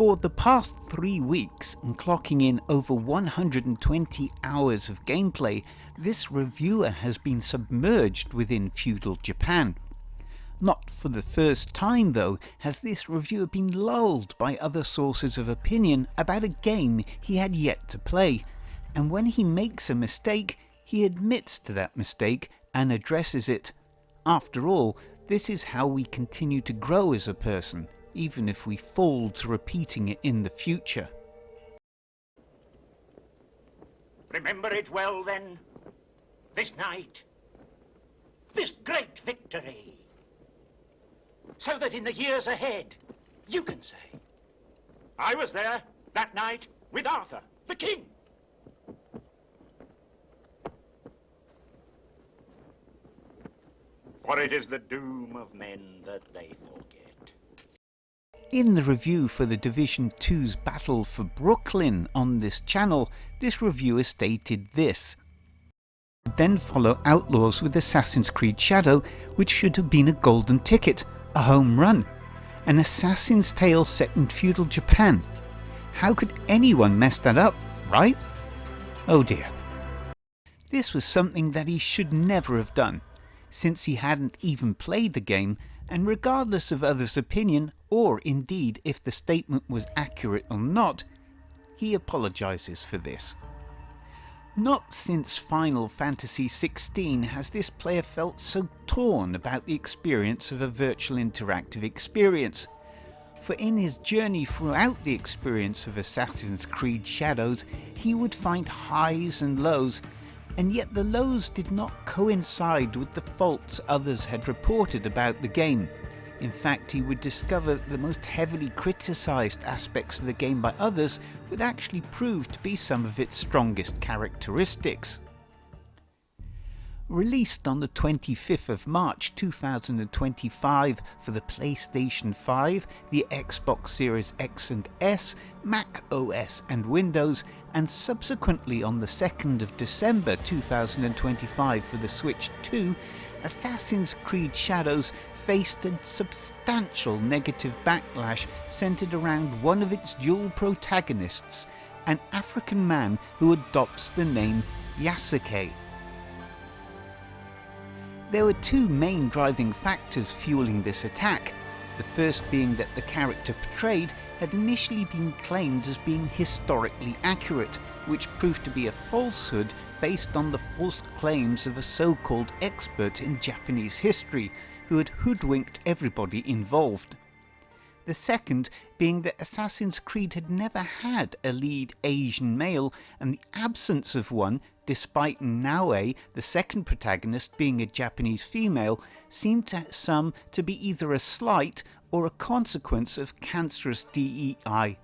For the past 3 weeks, and clocking in over 120 hours of gameplay, this reviewer has been submerged within Feudal Japan. Not for the first time though has this reviewer been lulled by other sources of opinion about a game he had yet to play, and when he makes a mistake, he admits to that mistake and addresses it. After all, this is how we continue to grow as a person, even if we fall to repeating it in the future. Remember it well then, this night, this great victory, so that in the years ahead you can say, I was there that night with Arthur, the king. For it is the doom of men that they forget. In the review for the Division 2's Battle for Brooklyn on this channel, this reviewer stated this. Then follow Outlaws with Assassin's Creed Shadow, which should have been a golden ticket, a home run. An Assassin's Tale set in Feudal Japan. How could anyone mess that up, right? Oh dear. This was something that he should never have done, since he hadn't even played the game, and regardless of others' opinion, or indeed if the statement was accurate or not, he apologises for this. Not since Final Fantasy XVI has this player felt so torn about the experience of a virtual interactive experience, for in his journey throughout the experience of Assassin's Creed Shadows, he would find highs and lows, and yet the lows did not coincide with the faults others had reported about the game. In fact, he would discover that the most heavily criticised aspects of the game by others would actually prove to be some of its strongest characteristics. Released on the 25th of March 2025 for the PlayStation 5, the Xbox Series X and S, Mac OS and Windows, and subsequently on the 2nd of December 2025 for the Switch 2, Assassin's Creed Shadows faced a substantial negative backlash centered around one of its dual protagonists, an African man who adopts the name Yasuke. There were two main driving factors fueling this attack, the first being that the character portrayed had initially been claimed as being historically accurate, which proved to be a falsehood based on the false claims of a so-called expert in Japanese history who had hoodwinked everybody involved. The second being that Assassin's Creed had never had a lead Asian male, and the absence of one, despite Naoe, the second protagonist, being a Japanese female, seemed to some to be either a slight or a consequence of cancerous DEI.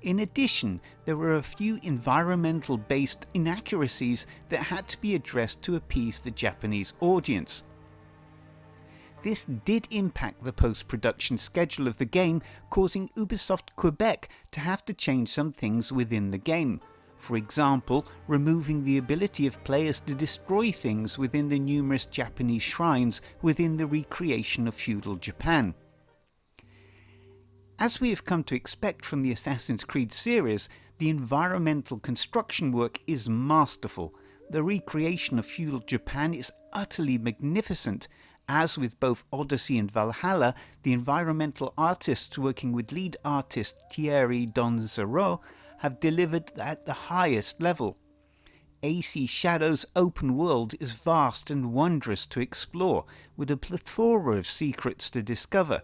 In addition, there were a few environmental-based inaccuracies that had to be addressed to appease the Japanese audience. This did impact the post-production schedule of the game, causing Ubisoft Quebec to have to change some things within the game. For example, removing the ability of players to destroy things within the numerous Japanese shrines within the recreation of Feudal Japan. As we have come to expect from the Assassin's Creed series, the environmental construction work is masterful. The recreation of Feudal Japan is utterly magnificent. As with both Odyssey and Valhalla, the environmental artists working with lead artist Thierry Donzero have delivered at the highest level. AC Shadow's open world is vast and wondrous to explore, with a plethora of secrets to discover.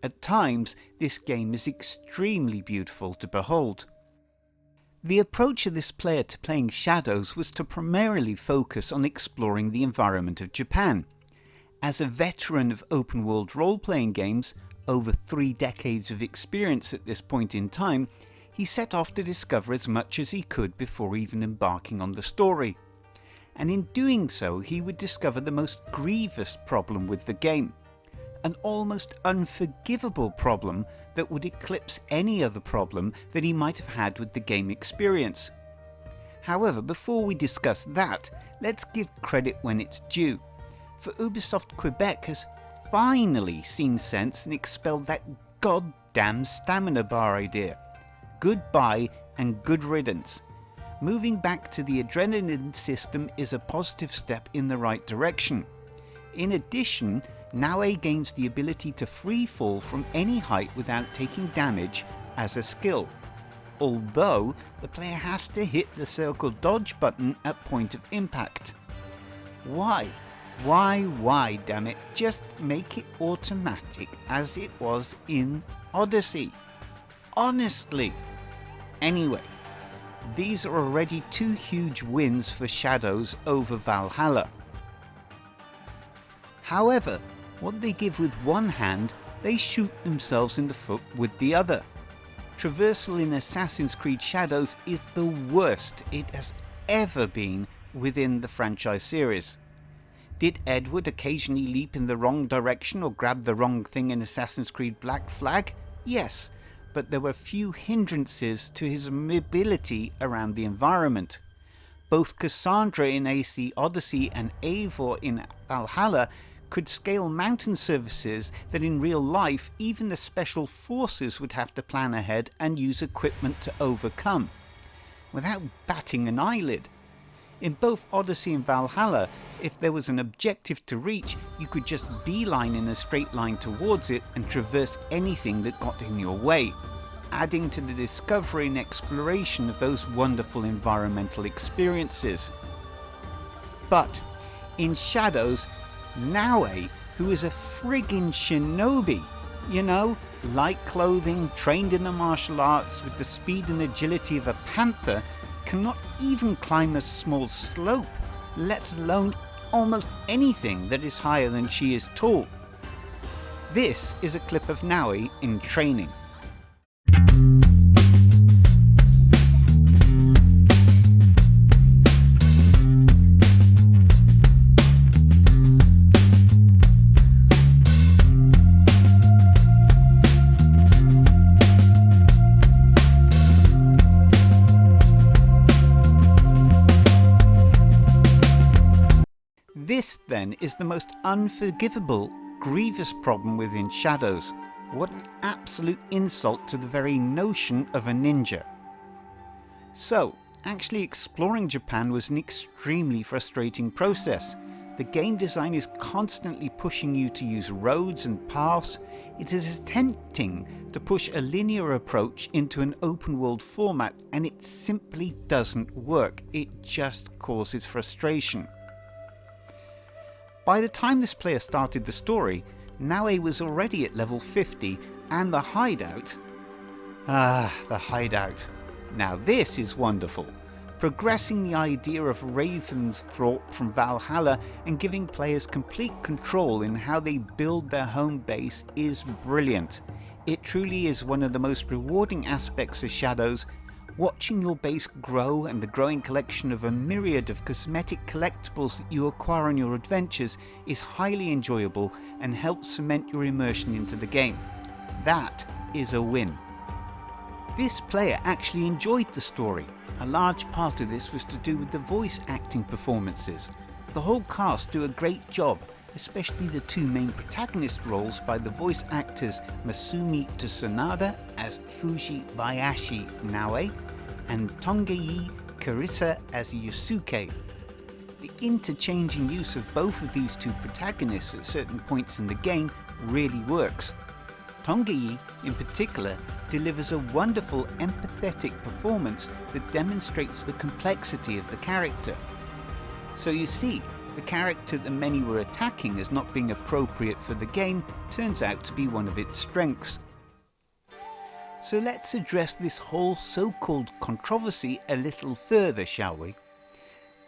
At times, this game is extremely beautiful to behold. The approach of this player to playing Shadows was to primarily focus on exploring the environment of Japan. As a veteran of open-world role-playing games, over 3 decades of experience at this point in time, he set off to discover as much as he could before even embarking on the story. And in doing so, he would discover the most grievous problem with the game. An almost unforgivable problem that would eclipse any other problem that he might have had with the game experience. However, before we discuss that, let's give credit when it's due. For Ubisoft Quebec has finally seen sense and expelled that goddamn damn stamina bar idea. Goodbye and good riddance. Moving back to the adrenaline system is a positive step in the right direction. In addition, Naue gains the ability to free fall from any height without taking damage as a skill, although the player has to hit the circle dodge button at point of impact. Why? Why, damn it? Just make it automatic as it was in Odyssey. Honestly. Anyway, these are already 2 huge wins for Shadows over Valhalla. However, what they give with one hand, they shoot themselves in the foot with the other. Traversal in Assassin's Creed Shadows is the worst it has ever been within the franchise series. Did Edward occasionally leap in the wrong direction or grab the wrong thing in Assassin's Creed Black Flag? Yes, but there were few hindrances to his mobility around the environment. Both Cassandra in AC Odyssey and Eivor in Valhalla could scale mountain surfaces that in real life even the special forces would have to plan ahead and use equipment to overcome, without batting an eyelid. In both Odyssey and Valhalla, if there was an objective to reach, you could just beeline in a straight line towards it and traverse anything that got in your way, adding to the discovery and exploration of those wonderful environmental experiences. But in Shadows, Naue, who is a friggin' shinobi, light clothing, trained in the martial arts with the speed and agility of a panther, cannot even climb a small slope, let alone almost anything that is higher than she is tall. This is a clip of Naue in training. This then is the most unforgivable, grievous problem within Shadows. What an absolute insult to the very notion of a ninja. So, actually exploring Japan was an extremely frustrating process. The game design is constantly pushing you to use roads and paths. It is attempting to push a linear approach into an open world format, and it simply doesn't work. It just causes frustration. By the time this player started the story, Naue was already at level 50, and the hideout... the hideout. Now this is wonderful. Progressing the idea of Ravensthorpe from Valhalla and giving players complete control in how they build their home base is brilliant. It truly is one of the most rewarding aspects of Shadows. Watching your base grow and the growing collection of a myriad of cosmetic collectibles that you acquire on your adventures is highly enjoyable and helps cement your immersion into the game. That is a win. This player actually enjoyed the story. A large part of this was to do with the voice acting performances. The whole cast do a great job, especially the 2 main protagonist roles by the voice actors Masumi Tsunada as Fujibayashi Naue and Tongei Karisa as Yusuke. The interchanging use of both of these 2 protagonists at certain points in the game really works. Tongei, in particular, delivers a wonderful empathetic performance that demonstrates the complexity of the character. So you see, the character that many were attacking as not being appropriate for the game turns out to be one of its strengths. So let's address this whole so-called controversy a little further, shall we?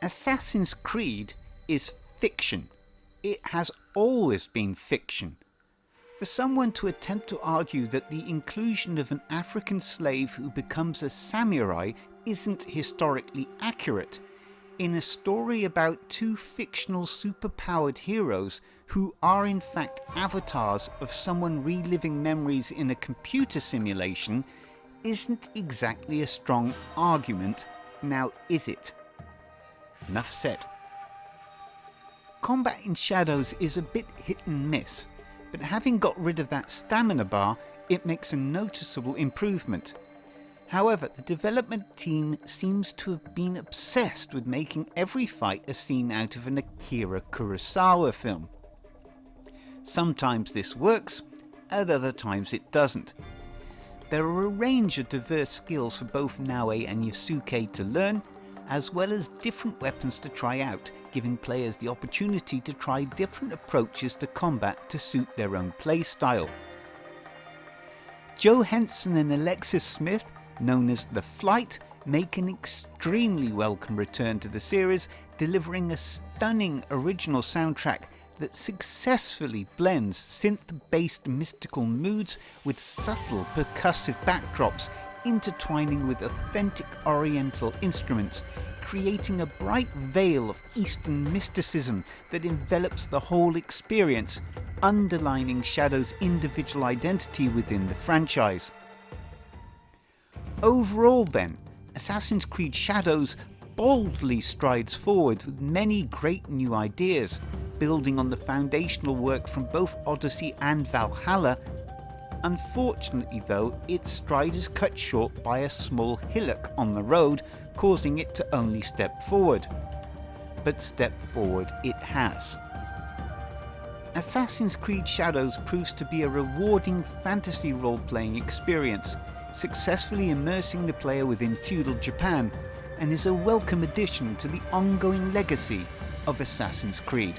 Assassin's Creed is fiction. It has always been fiction. For someone to attempt to argue that the inclusion of an African slave who becomes a samurai isn't historically accurate, in a story about 2 fictional superpowered heroes who are in fact avatars of someone reliving memories in a computer simulation, isn't exactly a strong argument, now is it? Enough said. Combat in Shadows is a bit hit and miss, but having got rid of that stamina bar, it makes a noticeable improvement. However, the development team seems to have been obsessed with making every fight a scene out of an Akira Kurosawa film. Sometimes this works, at other times it doesn't. There are a range of diverse skills for both Naoe and Yasuke to learn, as well as different weapons to try out, giving players the opportunity to try different approaches to combat to suit their own playstyle. Joe Henson and Alexis Smith, known as The Flight, make an extremely welcome return to the series, delivering a stunning original soundtrack that successfully blends synth-based mystical moods with subtle percussive backdrops, intertwining with authentic oriental instruments, creating a bright veil of Eastern mysticism that envelops the whole experience, underlining Shadow's individual identity within the franchise. Overall then, Assassin's Creed Shadows boldly strides forward with many great new ideas, building on the foundational work from both Odyssey and Valhalla. Unfortunately though, its stride is cut short by a small hillock on the road, causing it to only step forward. But step forward it has. Assassin's Creed Shadows proves to be a rewarding fantasy role-playing experience, successfully immersing the player within feudal Japan, and is a welcome addition to the ongoing legacy of Assassin's Creed.